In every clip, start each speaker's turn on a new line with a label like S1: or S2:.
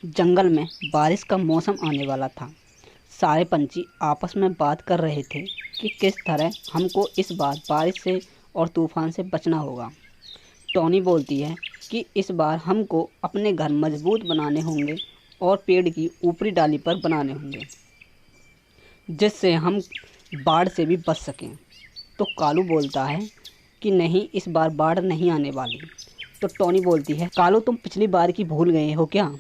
S1: जंगल में बारिश का मौसम आने वाला था। सारे पंछी आपस में बात कर रहे थे कि किस तरह हमको इस बार बारिश से और तूफान से बचना होगा। टॉनी बोलती है कि इस बार हमको अपने घर मजबूत बनाने होंगे और पेड़ की ऊपरी डाली पर बनाने होंगे, जिससे हम बाढ़ से भी बच सकें। तो कालू बोलता है कि नहीं, इस बार बाढ़ नहीं आने वाली। तो टॉनी बोलती है, कालू तुम पिछली बार की भूल गए हो क्या,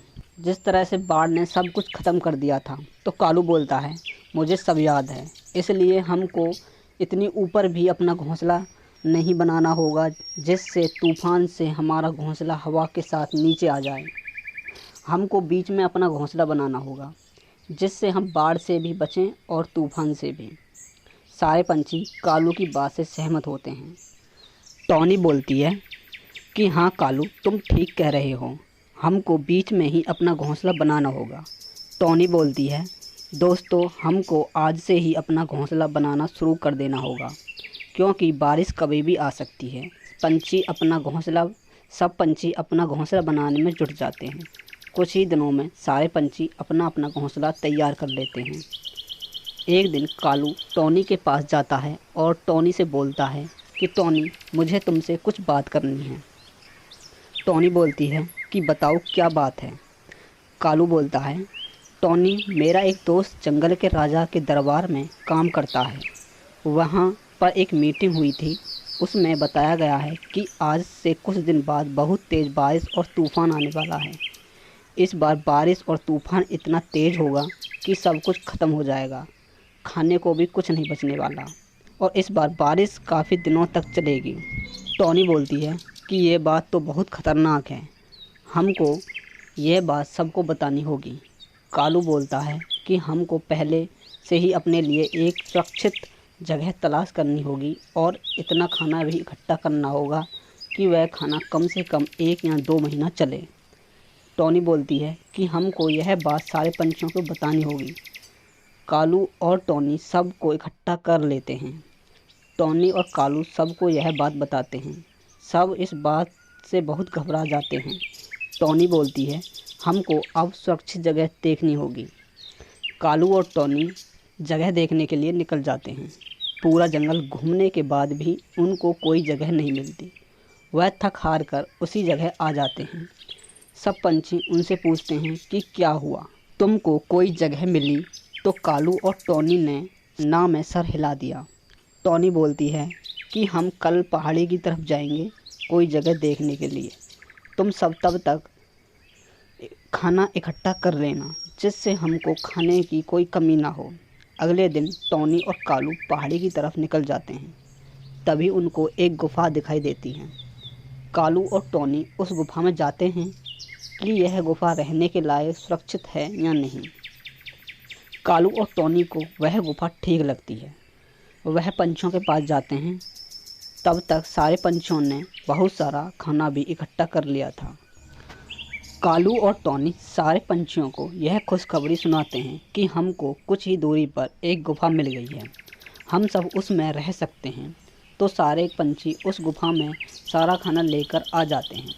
S1: जिस तरह से बाढ़ ने सब कुछ ख़त्म कर दिया था। तो कालू बोलता है, मुझे सब याद है, इसलिए हमको इतनी ऊपर भी अपना घोंसला नहीं बनाना होगा जिससे तूफान से हमारा घोंसला हवा के साथ नीचे आ जाए। हमको बीच में अपना घोंसला बनाना होगा जिससे हम बाढ़ से भी बचें और तूफान से भी। सारे पंछी कालू की बात से सहमत होते हैं। टॉनी बोलती है कि हाँ कालू, तुम ठीक कह रहे हो, हमको बीच में ही अपना घोंसला बनाना होगा। टॉनी बोलती है, दोस्तों हमको आज से ही अपना घोंसला बनाना शुरू कर देना होगा, क्योंकि बारिश कभी भी आ सकती है। सब पंछी अपना घोंसला बनाने में जुट जाते हैं। कुछ ही दिनों में सारे पंछी अपना अपना घोंसला तैयार कर लेते हैं। एक दिन कालू टॉनी के पास जाता है और टॉनी से बोलता है कि टॉनी, मुझे तुमसे कुछ बात करनी है। टॉनी बोलती है कि बताओ क्या बात है। कालू बोलता है, टॉनी, मेरा एक दोस्त जंगल के राजा के दरबार में काम करता है। वहाँ पर एक मीटिंग हुई थी, उसमें बताया गया है कि आज से कुछ दिन बाद बहुत तेज़ बारिश और तूफ़ान आने वाला है। इस बार बारिश और तूफ़ान इतना तेज़ होगा कि सब कुछ ख़त्म हो जाएगा, खाने को भी कुछ नहीं बचने वाला, और इस बार बारिश काफ़ी दिनों तक चलेगी। टॉनी बोलती है कि ये बात तो बहुत ख़तरनाक है, हमको यह बात सबको बतानी होगी। कालू बोलता है कि हमको पहले से ही अपने लिए एक सुरक्षित जगह तलाश करनी होगी और इतना खाना भी इकट्ठा करना होगा कि वह खाना कम से कम 1 या 2 महीना चले। टॉनी बोलती है कि हमको यह बात सारे पंछियों को बतानी होगी। कालू और टॉनी सब को इकट्ठा कर लेते हैं। टॉनी और कालू सबको यह बात बताते हैं। सब इस बात से बहुत घबरा जाते हैं। टॉनी बोलती है, हमको अब सुरक्षित जगह देखनी होगी। कालू और टॉनी जगह देखने के लिए निकल जाते हैं। पूरा जंगल घूमने के बाद भी उनको कोई जगह नहीं मिलती। वह थक हार कर उसी जगह आ जाते हैं। सब पंछी उनसे पूछते हैं कि क्या हुआ, तुमको कोई जगह मिली? तो कालू और टॉनी ने ना में सर हिला दिया। टॉनी बोलती है कि हम कल पहाड़ी की तरफ जाएंगे कोई जगह देखने के लिए। तुम सब तब तक खाना इकट्ठा कर लेना जिससे हमको खाने की कोई कमी ना हो। अगले दिन टॉनी और कालू पहाड़ी की तरफ निकल जाते हैं। तभी उनको एक गुफ़ा दिखाई देती है। कालू और टॉनी उस गुफ़ा में जाते हैं कि यह गुफ़ा रहने के लायक सुरक्षित है या नहीं। कालू और टॉनी को वह गुफ़ा ठीक लगती है। वह पंछियों के पास जाते हैं। तब तक सारे पंछियों ने बहुत सारा खाना भी इकट्ठा कर लिया था। कालू और टॉनी सारे पंछियों को यह खुशखबरी सुनाते हैं कि हमको कुछ ही दूरी पर एक गुफ़ा मिल गई है, हम सब उसमें रह सकते हैं। तो सारे पंछी उस गुफ़ा में सारा खाना लेकर आ जाते हैं।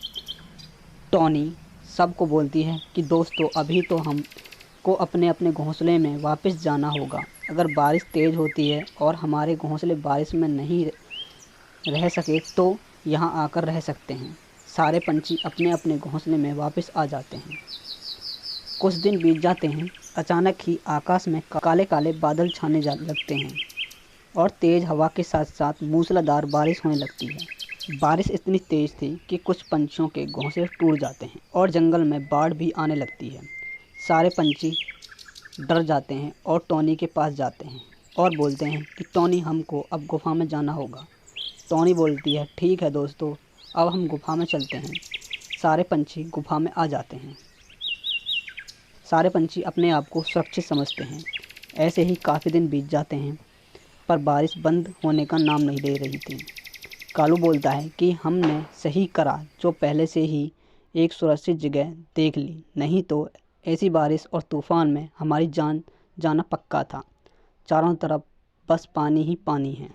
S1: टॉनी सबको बोलती है कि दोस्तों, अभी तो हमको अपने अपने घोंसले में वापस जाना होगा। अगर बारिश तेज़ होती है और हमारे घोंसले बारिश में नहीं रह सके तो यहाँ आकर रह सकते हैं। सारे पंछी अपने अपने घोंसले में वापस आ जाते हैं। कुछ दिन बीत जाते हैं। अचानक ही आकाश में काले काले बादल छाने लगते हैं और तेज़ हवा के साथ साथ मूसलाधार बारिश होने लगती है। बारिश इतनी तेज़ थी कि कुछ पंछियों के घोंसले टूट जाते हैं और जंगल में बाढ़ भी आने लगती है। सारे पंछी डर जाते हैं और टॉनी के पास जाते हैं और बोलते हैं कि टॉनी, हमको अब गुफ़ा में जाना होगा। टॉनी बोलती है, ठीक है दोस्तों, अब हम गुफ़ा में चलते हैं। सारे पंछी गुफ़ा में आ जाते हैं। सारे पंछी अपने आप को सुरक्षित समझते हैं। ऐसे ही काफ़ी दिन बीत जाते हैं, पर बारिश बंद होने का नाम नहीं ले रही थी। कालू बोलता है कि हमने सही करा जो पहले से ही एक सुरक्षित जगह देख ली, नहीं तो ऐसी बारिश और तूफ़ान में हमारी जान जाना पक्का था। चारों तरफ बस पानी ही पानी है।